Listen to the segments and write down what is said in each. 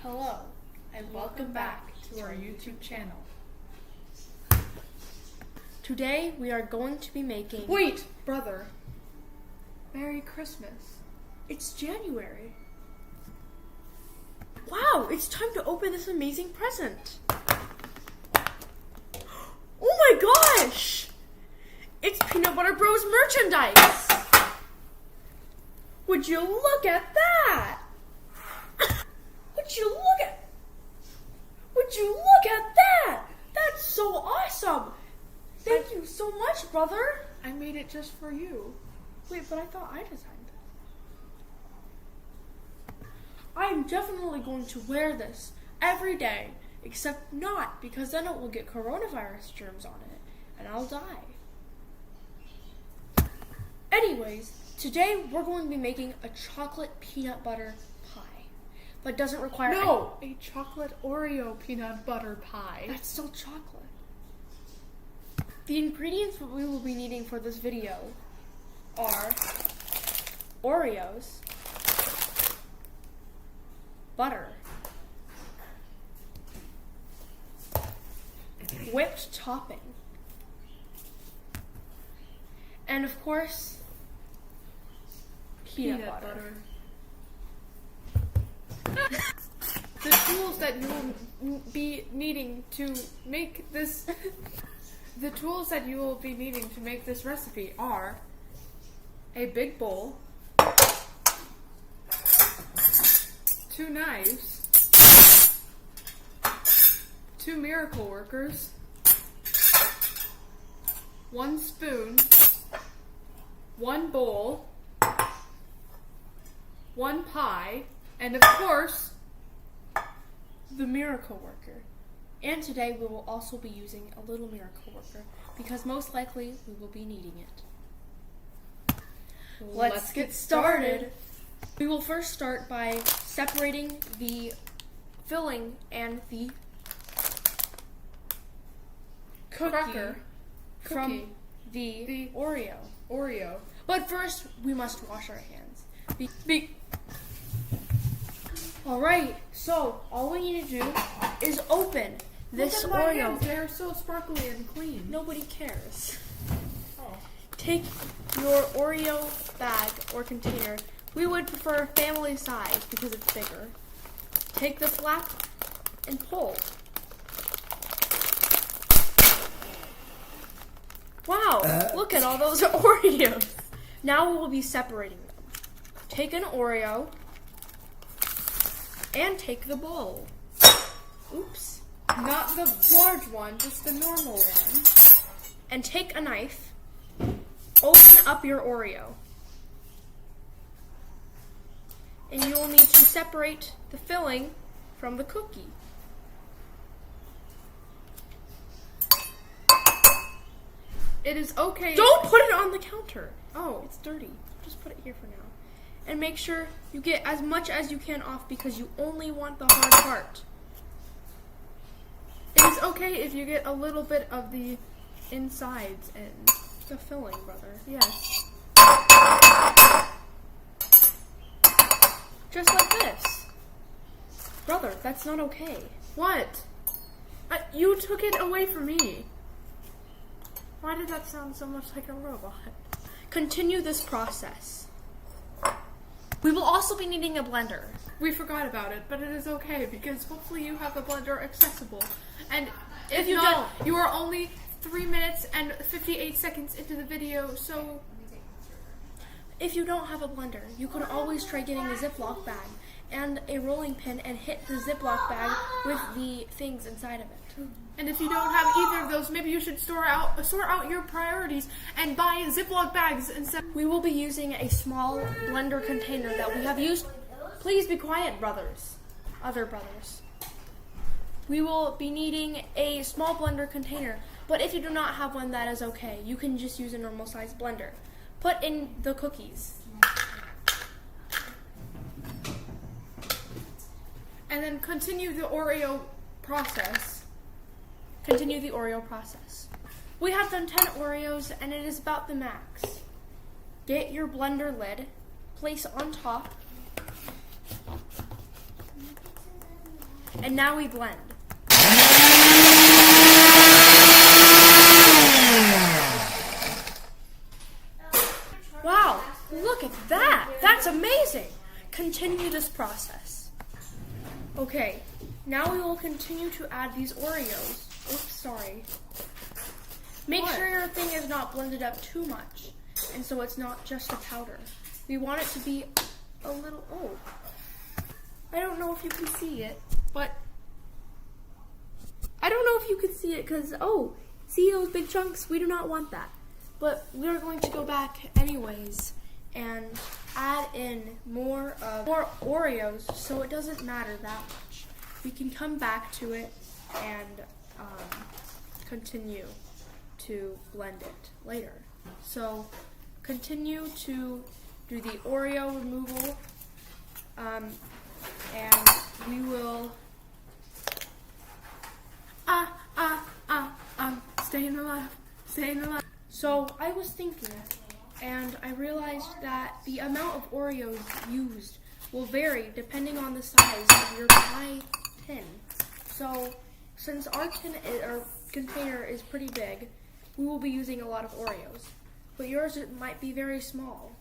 Hello, and welcome back to our YouTube channel. Today we are going to be making... Wait, brother. Merry Christmas. It's January. Wow, it's time to open this amazing present. Oh my gosh! It's Peanut Butter Bros merchandise! Would you look at that? Would you look at that? That's so awesome! Thank you so much, brother. I made it just for you. Wait, but I thought I designed it. I'm definitely going to wear this every day, except not, because then it will get coronavirus germs on it, and I'll die. Anyways, today we're going to be making a chocolate peanut butter pie, but doesn't require... No, a chocolate Oreo peanut butter pie. That's still chocolate. The ingredients that we will be needing for this video are Oreos, butter, whipped topping, and of course, peanut butter. The tools that you will be needing to make this... The tools that you will be needing to make this recipe are a big bowl, 2 knives, 2 miracle workers, 1 spoon, 1 bowl, 1 pie, and of course, the miracle worker. And today we will also be using a little miracle worker because most likely we will be needing it. Let's get started. We will first start by separating the filling and the cookie from the Oreo. But first, we must wash our hands. Alright, so all we need to do is open this Look at my Oreo. hands. They're so sparkly and clean. Nobody cares. Oh. Take your Oreo bag or container. We would prefer family size because it's bigger. Take the flap and pull. Wow, look at all those Oreos. Now we will be separating them. Take an Oreo and take the bowl. Oops. Not the large one, just the normal one. And take a knife. Open up your Oreo. And you will need to separate the filling from the cookie. It is okay. Don't put it on the counter. Oh. It's dirty. Just put it here for now. And make sure you get as much as you can off because you only want the hard part. It is okay if you get a little bit of the insides in. The filling, brother. Yes. Just like this. Brother, that's not okay. What? You took it away from me. Why did that sound so much like a robot? Continue this process. We will also be needing a blender. We forgot about it, but it is okay because hopefully you have a blender accessible. And if you don't, don't, you are only 3 minutes and 58 seconds into the video, so... If you don't have a blender, you could always try getting a Ziploc bag and a rolling pin and hit the Ziploc bag with the things inside of it. And if you don't have either of those, maybe you should sort out your priorities and buy Ziploc bags instead. We will be using a small blender container that we have used. Please be quiet, brothers. Other brothers. We will be needing a small blender container, but if you do not have one, that is okay. You can just use a normal size blender. Put in the cookies. And then continue the Oreo process. Continue the Oreo process. We have done 10 Oreos, and it is about the max. Get your blender lid, place on top, And now we blend. Wow, look at that. That's amazing. Continue this process. Okay, now we will continue to add these Oreos. Oops, sorry. Make sure your thing is not blended up too much, and so it's not just a powder. We want it to be a little, I don't know if you can see it, but I don't know if you can see it because, see those big chunks? We do not want that. But we're going to go back anyways and add in more Oreos so it doesn't matter that much. We can come back to it and continue to blend it later. So continue to do the Oreo removal and we will staying alive. So I was thinking, and I realized that the amount of Oreos used will vary depending on the size of your pie tin. So since our container is pretty big, we will be using a lot of Oreos. But yours might be very small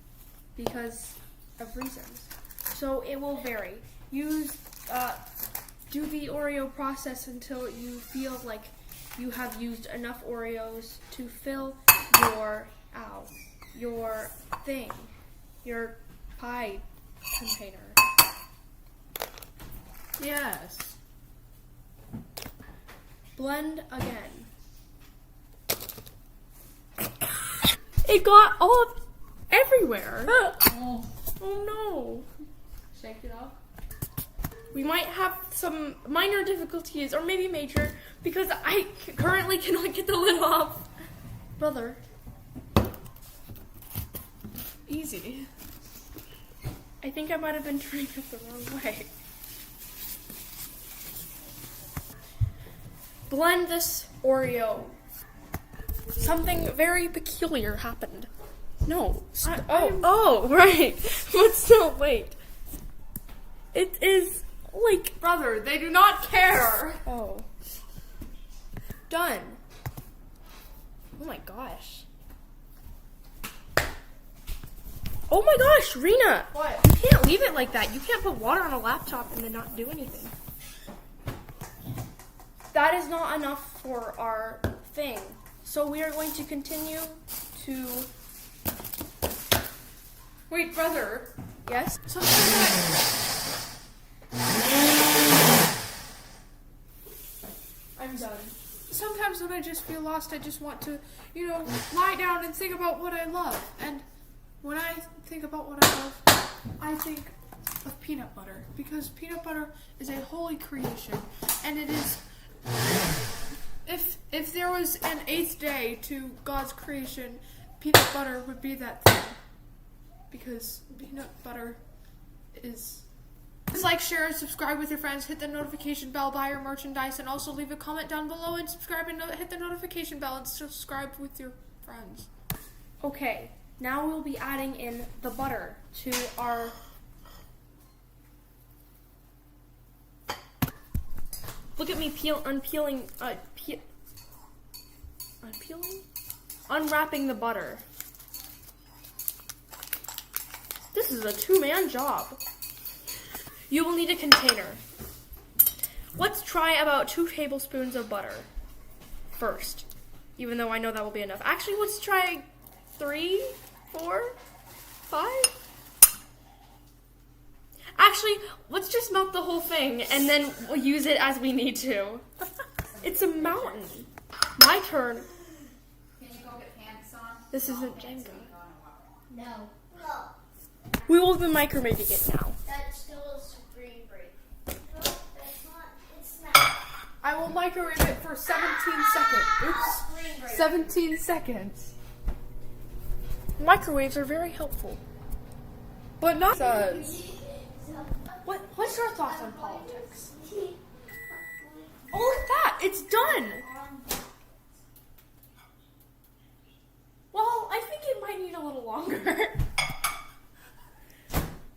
because of reasons. So it will vary. Do the Oreo process until you feel like you have used enough Oreos to fill your pie container. Yes. Blend again. It got all everywhere. Oh no. Shake it off. We might have some minor difficulties, or maybe major, because I currently cannot get the lid off. Brother. Easy. I think I might have been turning it the wrong way. Blend this Oreo. Something very peculiar happened. No. Right. But still, wait. It is like... Brother, they do not care. Oh. Done. Oh my gosh. Oh my gosh, Rena. What? You can't leave it like that. You can't put water on a laptop and then not do anything. That is not enough for our thing. So we are going to continue to... Wait, brother. Yes? I'm done. Sometimes when I just feel lost, I just want to, lie down and think about what I love. And when I think about what I love, I think of peanut butter. Because peanut butter is a holy creation. And it is... If there was an 8th day to God's creation, peanut butter would be that thing. Because peanut butter is... Like, share, and subscribe with your friends. Hit the notification bell, buy your merchandise, and also leave a comment down below and subscribe and hit the notification bell and subscribe with your friends. Okay, now we'll be adding in the butter to our... Look at me unwrapping the butter. This is a two-man job. You will need a container. Let's try about 2 tablespoons of butter first, even though I know that will be enough. Actually, let's try 3, 4, 5. Actually, let's just melt the whole thing and then we'll use it as we need to. It's a mountain. My turn. Can you go get pants on? This isn't Jenga. No. We will be microwaving it now. That's still a supreme break. No, that's not. It's not. I will microwave it for 17 seconds. Oops. 17 seconds. Microwaves are very helpful. But not... What's your thoughts on politics? Oh, look at that! It's done! Well, I think it might need a little longer.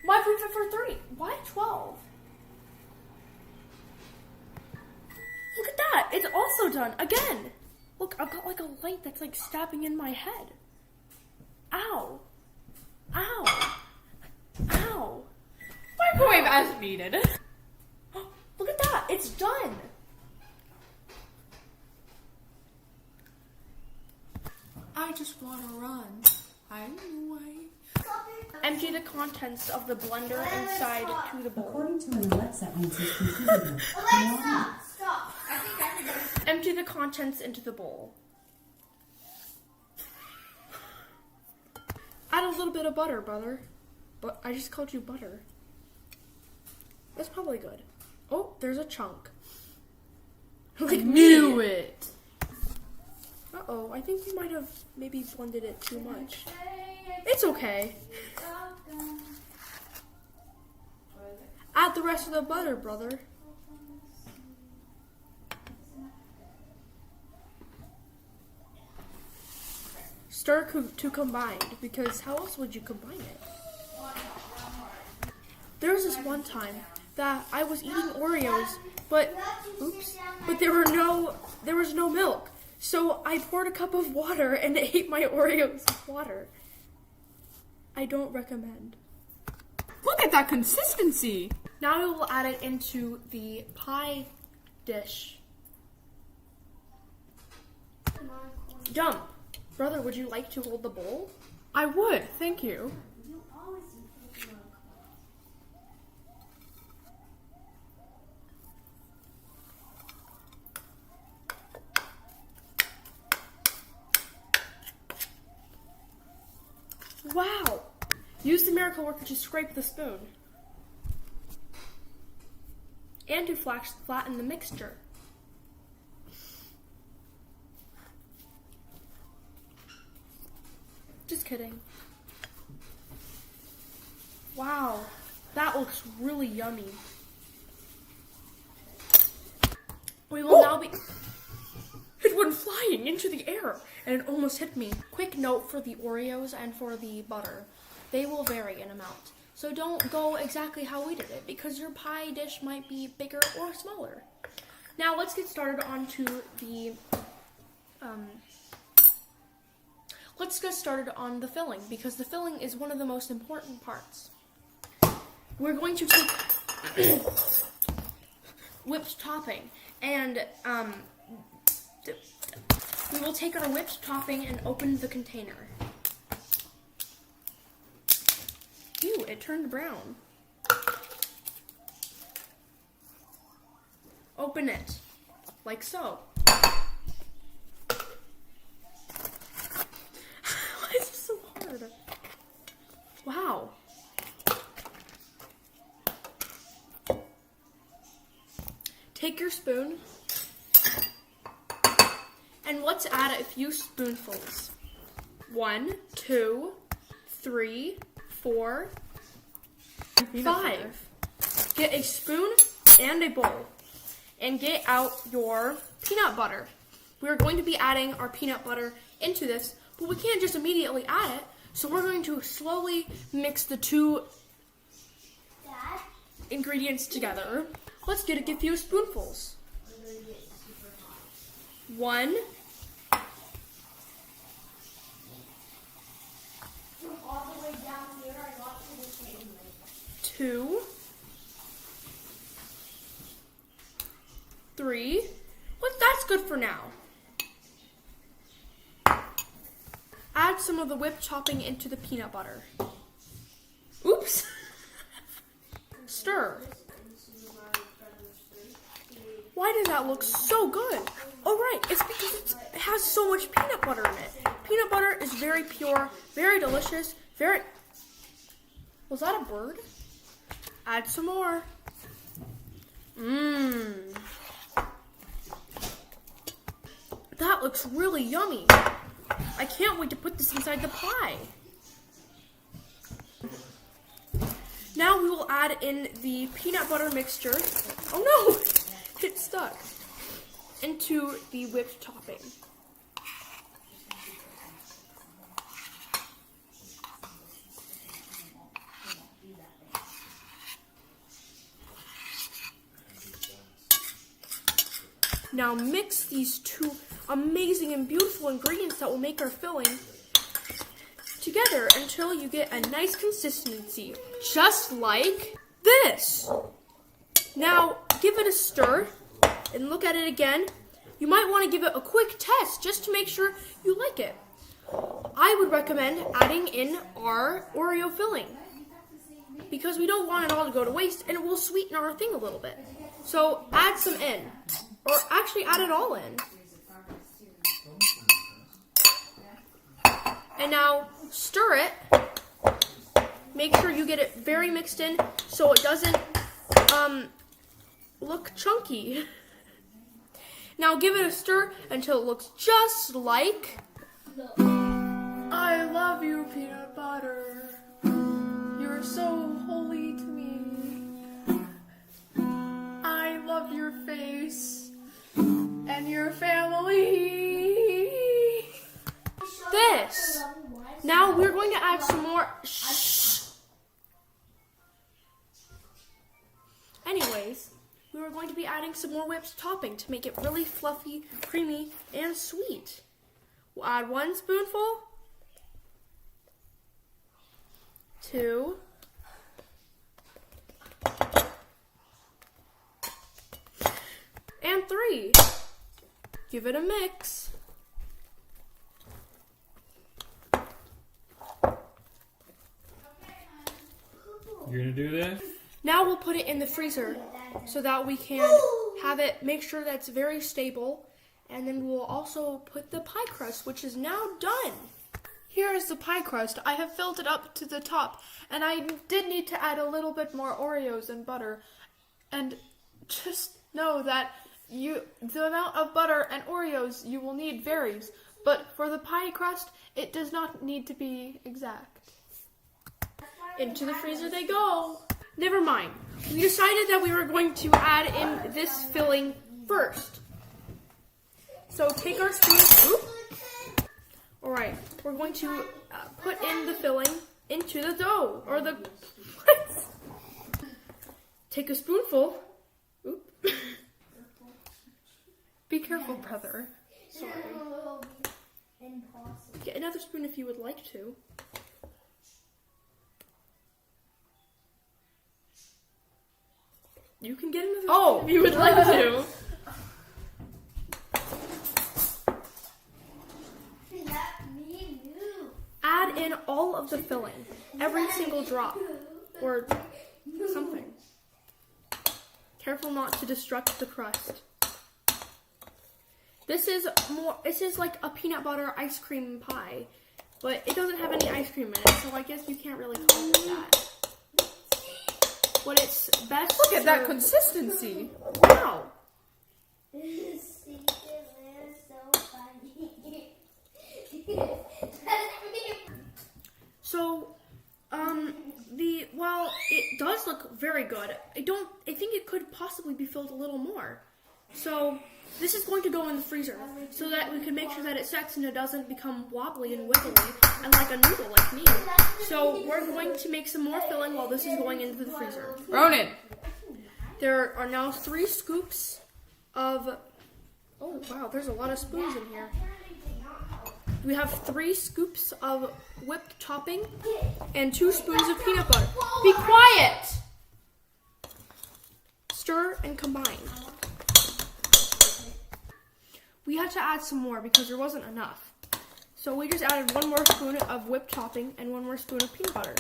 Microwave it for 30. Why 12? It's also done. Again. Look, I've got like a light that's like stabbing in my head. Ow. Ow. Ow. Microwave as needed. Look at that. It's done. I just want to run. Anyway. Empty the contents of the blender inside to the bowl. According to an Alexa Answers contributor, Alexa, stop. I think everybody's. Empty the contents into the bowl. Add a little bit of butter, brother. But I just called you butter. That's probably good. Oh, there's a chunk. Like Knew it. Uh-oh, I think you might have maybe blended it too much. It's okay. Add the rest of the butter, brother. Stir to combine, because how else would you combine it? There was this one time that I was eating Oreos, but there was no milk. So I poured a cup of water and ate my Oreos with water. I don't recommend. Look at that consistency. Now we will add it into the pie dish. Dump. Brother, would you like to hold the bowl? I would, thank you. Wow! Use the miracle worker to scrape the spoon. And to flatten the mixture. Just kidding. Wow, that looks really yummy. We will now be... It went flying into the air and it almost hit me. Quick note for the Oreos and for the butter. They will vary in amount. So don't go exactly how we did it because your pie dish might be bigger or smaller. Now let's get started onto the... Let's get started on the filling because the filling is one of the most important parts. We're going to take whipped topping and we will take our whipped topping and open the container. Ew, it turned brown. Open it, like so. Why is this so hard? Wow. Take your spoon and let's add a few spoonfuls. 1, 2, 3, 4, 5. Get a spoon and a bowl and get out your peanut butter. We're going to be adding our peanut butter into this, but we can't just immediately add it, so we're going to slowly mix the two ingredients together. Let's get a few spoonfuls. 1, All the way down here, I got to the same. 2, 3. Well, that's good for now. Add some of the whipped topping into the peanut butter. Oops. Stir. Why does that look so good? Oh right, it's because it has so much peanut butter in it. Peanut butter is very pure, very delicious, very... Was that a bird? Add some more. Mmm. That looks really yummy. I can't wait to put this inside the pie. Now we will add in the peanut butter mixture. Oh no! It stuck. Into the whipped topping. Now mix these two amazing and beautiful ingredients that will make our filling together until you get a nice consistency, just like this. Now give it a stir and look at it again. You might want to give it a quick test just to make sure you like it. I would recommend adding in our Oreo filling because we don't want it all to go to waste and it will sweeten our thing a little bit. So add some in, or actually add it all in. And now stir it. Make sure you get it very mixed in so it doesn't look chunky. Now give it a stir until it looks just like... I love you, peanut butter. You're so holy to me. I love your face and your family. This. Now we're going to add some more... Anyways, we were going to be adding some more whipped topping to make it really fluffy, creamy, and sweet. We'll add 1 spoonful, 2, and 3. Give it a mix. You're gonna do this? Now we'll put it in the freezer so that we can have it, make sure that it's very stable. And then we'll also put the pie crust, which is now done. Here is the pie crust. I have filled it up to the top, and I did need to add a little bit more Oreos and butter. And just know that the amount of butter and Oreos you will need varies, but for the pie crust, it does not need to be exact. Into the freezer they go. Never mind. We decided that we were going to add in this filling first. So take our spoon. Alright, we're going to put in the filling into the dough, or the... Take a spoonful. Oop. Be careful, brother. Sorry. Get another spoon if you would like to. You can get another spoon if you would like to. Add in all of the filling, every single drop, or something. Careful not to destruct the crust. This is like a peanut butter ice cream pie, but it doesn't have any ice cream in it, so I guess you can't really call it that. But it's best. Look at that consistency. Wow. So, it does look very good. I think it could possibly be filled a little more. So, this is going to go in the freezer so that we can make sure that it sets and it doesn't become wobbly and wiggly and like a noodle like me. So, we're going to make some more filling while this is going into the freezer. Ronan. There are now 3 scoops of... Oh, wow, there's a lot of spoons in here. We have 3 scoops of whipped topping and 2 spoons of peanut butter. Be quiet! Stir and combine. We had to add some more because there wasn't enough. So we just added 1 more spoon of whipped topping and 1 more spoon of peanut butter.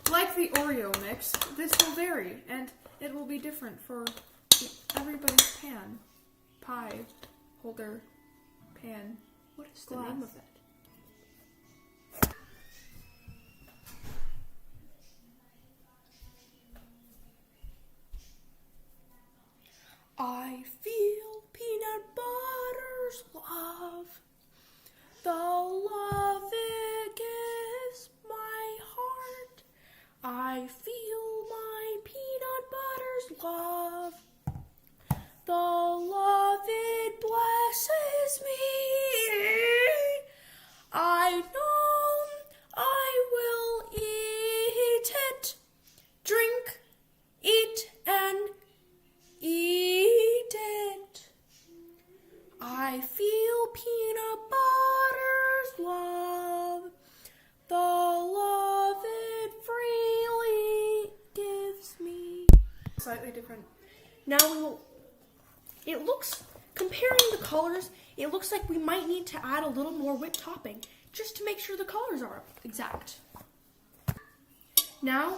Like the Oreo mix, this will vary, and it will be different for everybody's pie holder, pan. What is the Glass. name of it? I feel peanut butter's love. The love it gives my heart. I feel my peanut butter's love. The love it blesses me. I know I will eat it. Drink, eat, and eat. slightly different. Now we will, it looks, comparing the colors, it looks like we might need to add a little more whipped topping just to make sure the colors are exact. Now,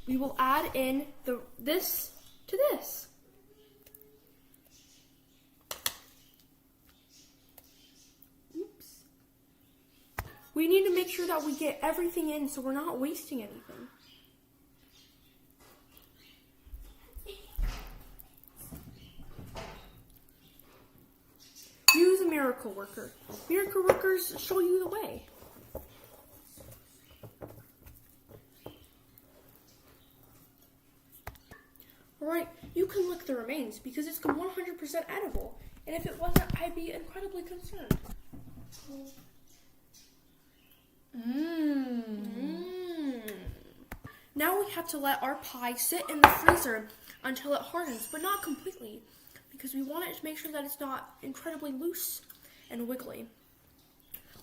we will add in this to this. Oops. We need to make sure that we get everything in so we're not wasting anything. Use a miracle worker. Miracle workers show you the way. Alright, you can lick the remains because it's 100% edible. And if it wasn't, I'd be incredibly concerned. Now we have to let our pie sit in the freezer until it hardens, but not completely, because we want it to make sure that it's not incredibly loose and wiggly.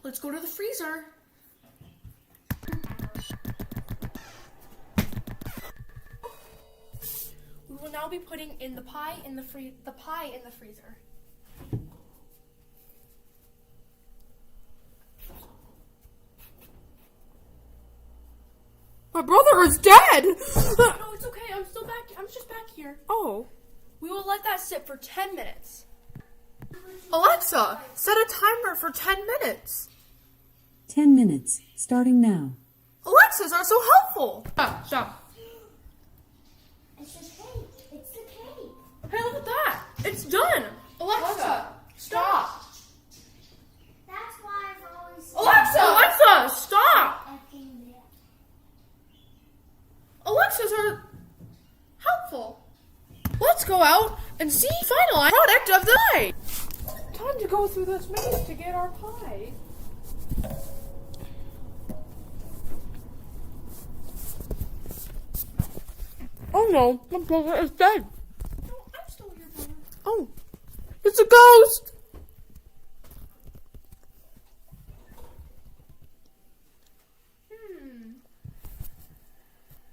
Let's go to the freezer. We will now be putting in the pie in the freezer. My brother is dead! No, it's okay. I'm still back. I'm just back here. Oh. We will let that sit for 10 minutes. Alexa, set a timer for 10 minutes. 10 minutes, starting now. Alexas are so helpful. Stop. It's the cake. It's the cake. Hey, look at that. It's done. Alexa, stop. That's why I've always said Alexa, stop. effing there. Alexas are helpful. Let's go out and see final product of the night. Time to go through this maze to get our pie. Oh no, my brother is dead. No, I'm still here, brother. Oh, it's a ghost.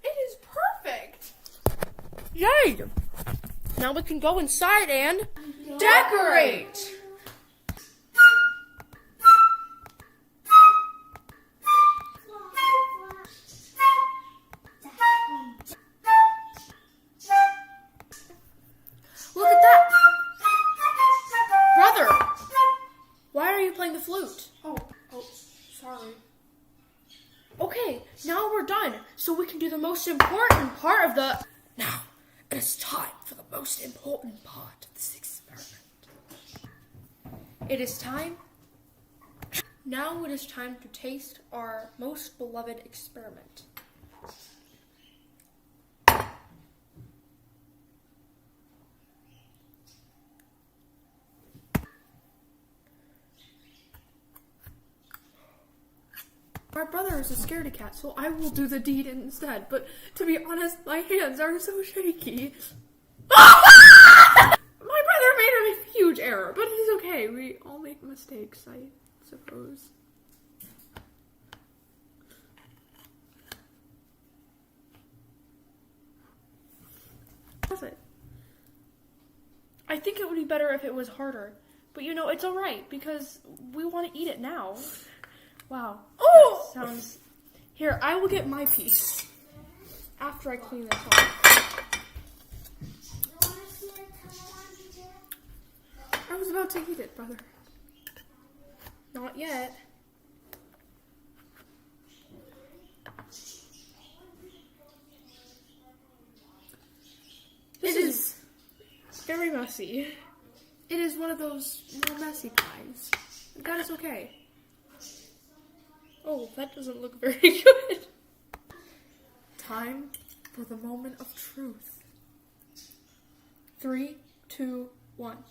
It is perfect. Yay! Now we can go inside and decorate. Look at that. Brother, why are you playing the flute? Oh, sorry. Okay, now we're done, so we can do the most important part of the... Now, it is time for the most important part of this experiment. It is time... Now it is time to taste our most beloved experiment. My brother is a scaredy cat, so I will do the deed instead. But to be honest, my hands are so shaky. My brother made a huge error, but it's okay. We all make mistakes, I suppose. Was it? I think it would be better if it was harder. But you know, it's alright, because we want to eat it now. Wow. Oh! That sounds... Here, I will get my piece after I clean this off. You want to see the time I was about to eat it, brother. Not yet. This is very messy. It is one of those more messy pies. That is okay. Oh, that doesn't look very good. Time for the moment of truth. 3, 2, 1.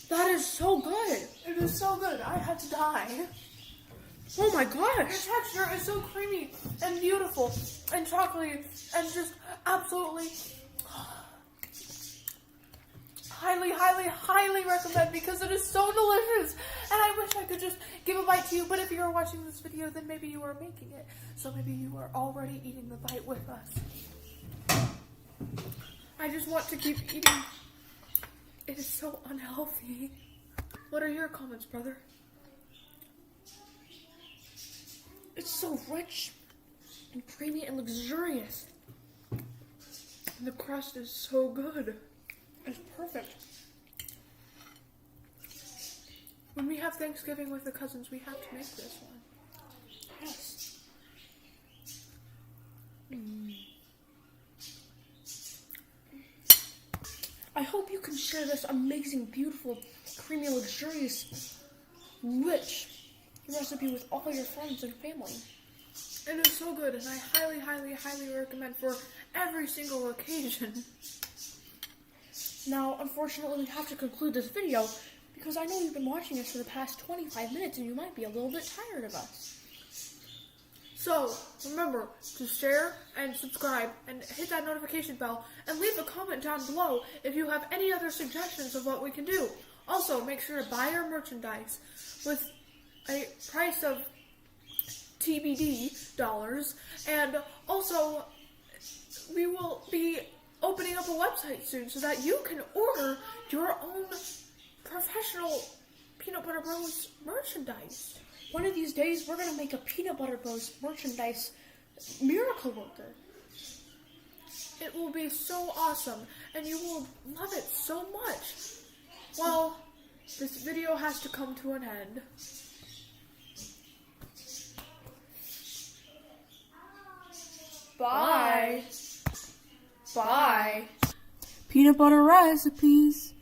That is so good. It is so good. I had to die. Oh my The gosh. texture is so creamy and beautiful and chocolatey and just absolutely highly, highly, highly recommend because it is so delicious. And I wish I could just give a you, but if you are watching this video, then maybe you are making it. So maybe you are already eating the bite with us. I just want to keep eating. It is so unhealthy. What are your comments, brother? It's so rich and creamy and luxurious. The crust is so good. It's perfect. When we have Thanksgiving with the cousins, we have to make this one. Yes. I hope you can share this amazing, beautiful, creamy, luxurious, rich recipe with all your friends and family. It is so good, and I highly, highly, highly recommend for every single occasion. Now, unfortunately, we have to conclude this video because I know you've been watching us for the past 25 minutes and you might be a little bit tired of us. So, remember to share and subscribe and hit that notification bell and leave a comment down below if you have any other suggestions of what we can do. Also, make sure to buy our merchandise with a price of TBD dollars, and also we will be opening up a website soon so that you can order your own professional Peanut Butter Bros merchandise. One of these days, we're going to make a Peanut Butter Bros merchandise miracle worker. It will be so awesome, and you will love it so much. Well, this video has to come to an end. Bye. Bye. Peanut butter recipes.